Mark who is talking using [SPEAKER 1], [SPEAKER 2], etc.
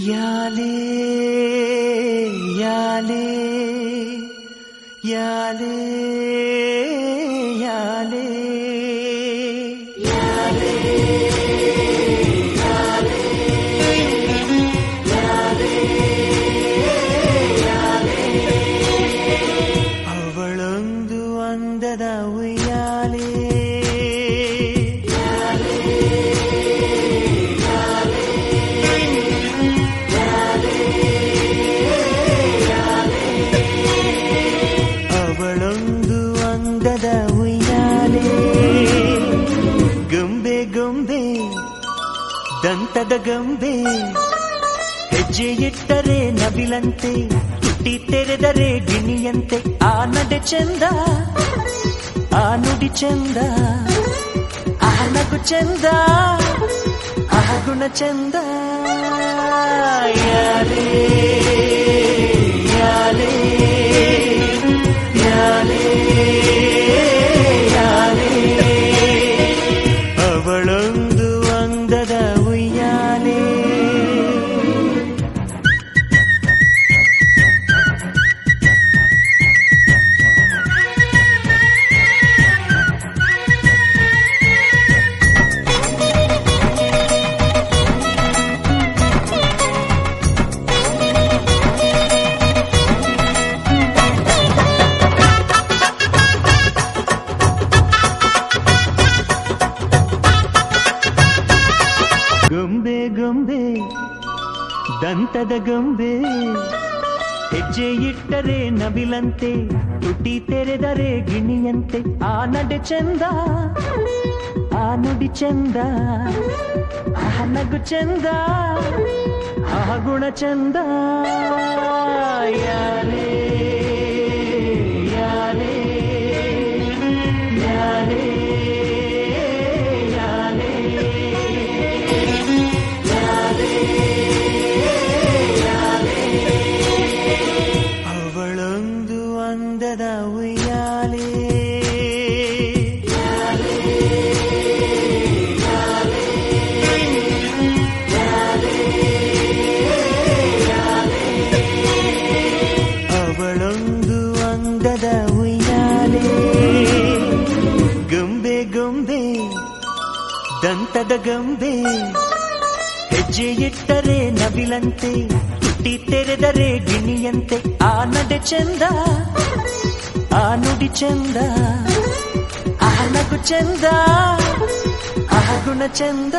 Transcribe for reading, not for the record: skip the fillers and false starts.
[SPEAKER 1] ಯಾಲೇ ಯಾಲೇ ಯಾಲೇ ಯಾಲೇ ಯಾಲೇ ಅವಳೊಂದು ಅಂದದ ಉಯ್ಯಾಲೆ ಅವಳೊಂದು ಅಂದದ ಉಯ್ಯಾಲೆ ಗೊಂಬೆ ಗೊಂಬೆ ದಂತದ ಗೊಂಬೆ ಹೆಜ್ಜೆ ಇಟ್ಟರೆ ನವಿಲಂತೆ ತುಟಿ ತೆರೆದರೆ ಗಿಣಿಯಂತೆ ಆ ನಡೆ ಚಂದ ಆ ನುಡಿ ಚಂದ ಆ ನಗು ಚಂದ ಆ ಗುಣ ಚಂದ ಯಾಲೇ ಯಾಲೇ ಯಾಲೇ ಯಾಲೇ ಅವಳೊಂದು ಅಂದದ ಉಯ್ಯಾಲೆ ಗೊಂಬೆ ಗೊಂಬೆ ದಂತದ ಗೊಂಬೆ ಹೆಜ್ಜೆ ಇಟ್ಟರೆ ನವಿಲಂತೆ ತುಟಿ ತೆರೆದರೆ ಗಿಣಿಯಂತೆ ಆ ನಡೆ ಚಂದ ಆ ನುಡಿ ಚಂದ ಆ ನಗು ಚಂದ ಆ ಗುಣ ಚಂದ ಯಾಲೇ ಯಾಲೇ ಯಾಲೇ ಅವಳೊಂದು ಅಂದದ ಉಯ್ಯಾಲೆ ಅವಳೊಂದು ಅಂದದ ಉಯ್ಯಾಲೆ ಗೊಂಬೆ ಗೊಂಬೆ ದಂತದ ಗೊಂಬೆ ಹೆಜ್ಜೆ ಇಟ್ಟರೆ ನವಿಲಂತೆ ತುಟಿ ತೆರೆದರೆ ಗಿಣಿಯಂತೆ ಆ ನಡೆ ಚಂದ ಆ ನುಡಿ ಚಂದ ಆ ನಗು ಚಂದ ಆ ಗುಣ ಚಂದ